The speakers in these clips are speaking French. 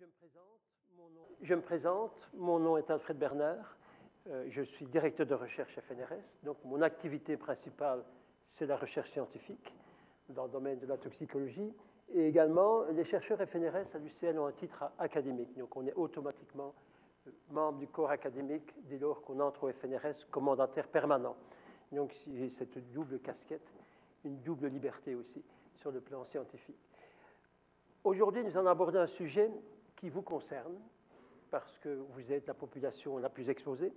Je me présente, mon nom est Alfred Bernard, je suis directeur de recherche FNRS, donc mon activité principale c'est la recherche scientifique dans le domaine de la toxicologie et également les chercheurs FNRS à l'UCL ont un titre académique, donc on est automatiquement membre du corps académique dès lors qu'on entre au FNRS comme mandataire permanent. Donc j'ai cette double casquette, une double liberté aussi sur le plan scientifique. Aujourd'hui, nous allons aborder un sujet qui vous concerne, parce que vous êtes la population la plus exposée.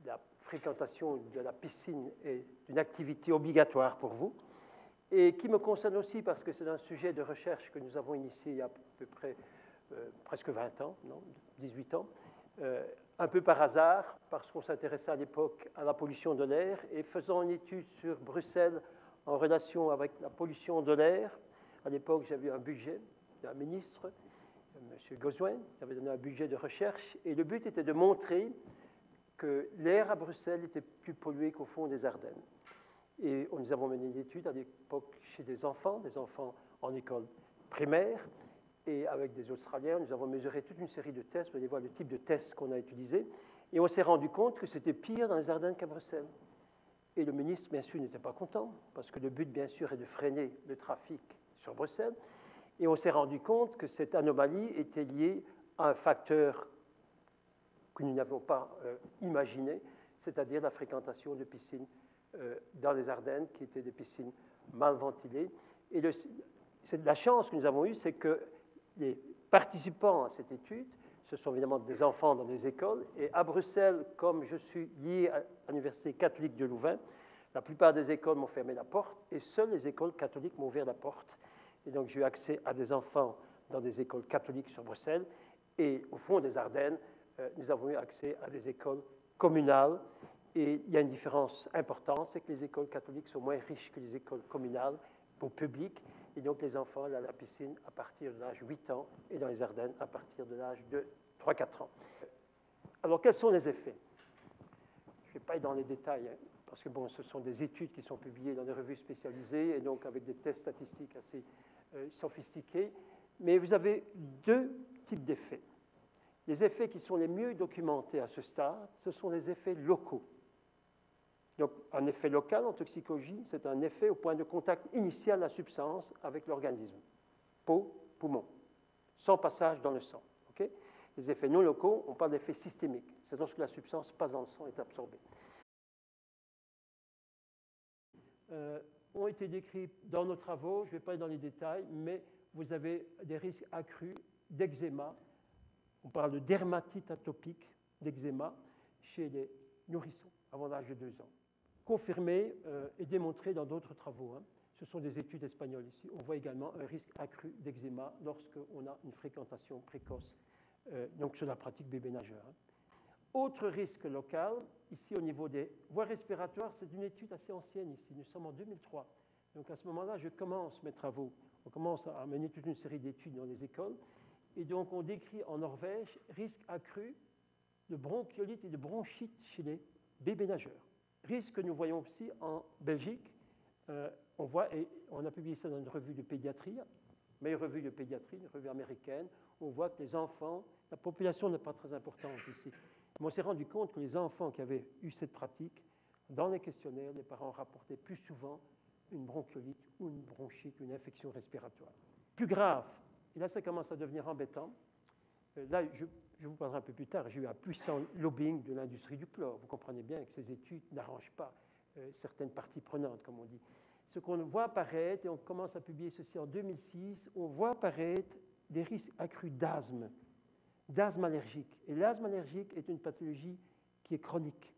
La fréquentation de la piscine est une activité obligatoire pour vous, et qui me concerne aussi parce que c'est un sujet de recherche que nous avons initié il y a à peu près presque 20 ans, non, 18 ans, un peu par hasard, parce qu'on s'intéressait à l'époque à la pollution de l'air, et faisant une étude sur Bruxelles en relation avec la pollution de l'air. À l'époque, j'avais un budget d'un ministre, M. Gozouin, qui avait donné un budget de recherche, et le but était de montrer que l'air à Bruxelles était plus pollué qu'au fond des Ardennes. Et nous avons mené une étude à l'époque chez des enfants en école primaire, et avec des Australiens, nous avons mesuré toute une série de tests, vous allez voir le type de tests qu'on a utilisé, et on s'est rendu compte que c'était pire dans les Ardennes qu'à Bruxelles. Et le ministre, bien sûr, n'était pas content, parce que le but, bien sûr, est de freiner le trafic sur Bruxelles. Et on s'est rendu compte que cette anomalie était liée à un facteur que nous n'avions pas imaginé, c'est-à-dire la fréquentation de piscines dans les Ardennes, qui étaient des piscines mal ventilées. Et la chance que nous avons eue, c'est que les participants à cette étude, ce sont évidemment des enfants dans des écoles, et à Bruxelles, comme je suis lié à l'Université catholique de Louvain, la plupart des écoles m'ont fermé la porte, et seules les écoles catholiques m'ont ouvert la porte. Et donc j'ai eu accès à des enfants dans des écoles catholiques sur Bruxelles, et au fond des Ardennes, nous avons eu accès à des écoles communales, et il y a une différence importante, c'est que les écoles catholiques sont moins riches que les écoles communales pour public, et donc les enfants allaient à la piscine à partir de l'âge de 8 ans, et dans les Ardennes à partir de l'âge de 3-4 ans. Alors quels sont les effets? Je ne vais pas aller dans les détails, hein, parce que bon, ce sont des études qui sont publiées dans des revues spécialisées, et donc avec des tests statistiques assez sophistiqués, mais vous avez deux types d'effets. Les effets qui sont les mieux documentés à ce stade, ce sont les effets locaux. Donc, un effet local en toxicologie, c'est un effet au point de contact initial de la substance avec l'organisme, peau, poumon, sans passage dans le sang. Okay? Les effets non locaux, on parle d'effets systémiques. C'est lorsque la substance passe dans le sang et est absorbée. Ont été décrits dans nos travaux, je ne vais pas aller dans les détails, mais vous avez des risques accrus d'eczéma. On parle de dermatite atopique d'eczéma chez les nourrissons avant l'âge de 2 ans. Confirmé et démontré dans d'autres travaux. Hein. Ce sont des études espagnoles ici. On voit également un risque accru d'eczéma lorsqu'on a une fréquentation précoce, donc sur la pratique bébé nageur. Hein. Autre risque local, ici au niveau des voies respiratoires, c'est une étude assez ancienne ici. Nous sommes en 2003. Donc à ce moment-là, je commence mes travaux. On commence à mener toute une série d'études dans les écoles. Et donc on décrit en Norvège risque accru de bronchiolite et de bronchite chez les bébés nageurs. Risque que nous voyons aussi en Belgique. On voit, et on a publié ça dans une revue de pédiatrie, meilleure revue de pédiatrie, une revue américaine. On voit que les enfants, la population n'est pas très importante ici. Mais on s'est rendu compte que les enfants qui avaient eu cette pratique, dans les questionnaires, les parents rapportaient plus souvent une bronchiolite ou une bronchite, une infection respiratoire. Plus grave, et là ça commence à devenir embêtant, là je vous parlerai un peu plus tard, j'ai eu un puissant lobbying de l'industrie du chlore. Vous comprenez bien que ces études n'arrangent pas certaines parties prenantes, comme on dit. Ce qu'on voit apparaître, et on commence à publier ceci en 2006, on voit apparaître des risques accrus d'asthme allergique. Et l'asthme allergique est une pathologie qui est chronique.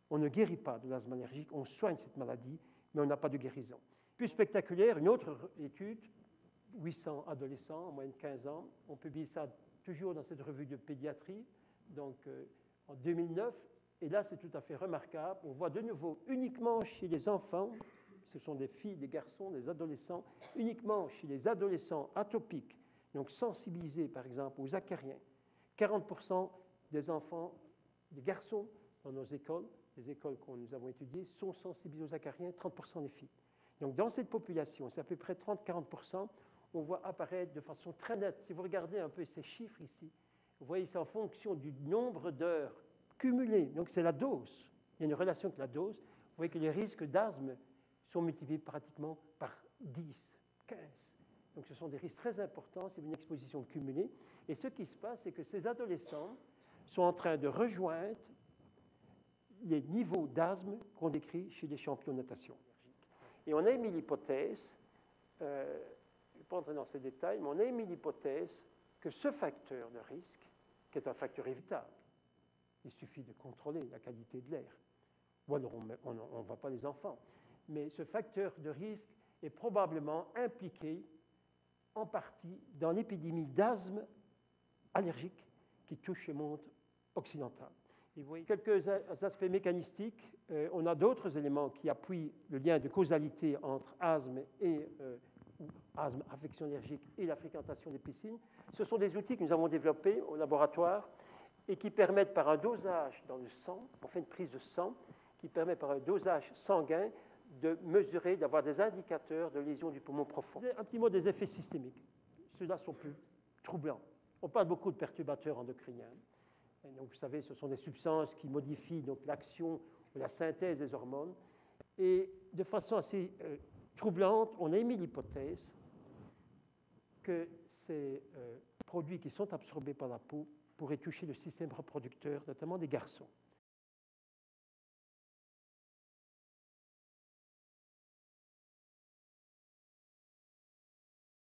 On ne guérit pas de l'asthme allergique, on soigne cette maladie, mais on n'a pas de guérison. Plus spectaculaire, une autre étude, 800 adolescents, en moyenne 15 ans, on publie ça toujours dans cette revue de pédiatrie, donc en 2009, et là c'est tout à fait remarquable, on voit de nouveau uniquement chez les enfants, ce sont des filles, des garçons, des adolescents, uniquement chez les adolescents atopiques, donc sensibilisés par exemple aux acariens, 40% des enfants, des garçons dans nos écoles, les écoles que nous avons étudiées, sont sensibilisés aux acariens, 30% des filles. Donc dans cette population, c'est à peu près 30-40%, on voit apparaître de façon très nette. Si vous regardez un peu ces chiffres ici, vous voyez c'est en fonction du nombre d'heures cumulées. Donc c'est la dose. Il y a une relation avec la dose. Vous voyez que les risques d'asthme sont multipliés pratiquement par 10, 15. Donc ce sont des risques très importants, c'est une exposition cumulée. Et ce qui se passe, c'est que ces adolescents sont en train de rejoindre les niveaux d'asthme qu'on décrit chez les champions de natation. Et on a émis l'hypothèse, je ne vais pas entrer dans ces détails, mais on a émis l'hypothèse que ce facteur de risque, qui est un facteur évitable, il suffit de contrôler la qualité de l'air. Ou alors on ne voit pas les enfants. Mais ce facteur de risque est probablement impliqué en partie dans l'épidémie d'asthme allergique qui touche le monde occidental. Et vous voyez quelques aspects mécanistiques. On a d'autres éléments qui appuient le lien de causalité entre asthme et asthme, affection allergique et la fréquentation des piscines. Ce sont des outils que nous avons développés au laboratoire et qui permettent par un dosage dans le sang, on fait une prise de sang, qui permet par un dosage sanguin de mesurer, d'avoir des indicateurs de lésions du poumon profond. Un petit mot des effets systémiques. Ceux-là sont plus troublants. On parle beaucoup de perturbateurs endocriniens. Et donc, vous savez, ce sont des substances qui modifient donc, l'action ou la synthèse des hormones. Et de façon assez troublante, on a émis l'hypothèse que ces produits qui sont absorbés par la peau pourraient toucher le système reproducteur, notamment des garçons.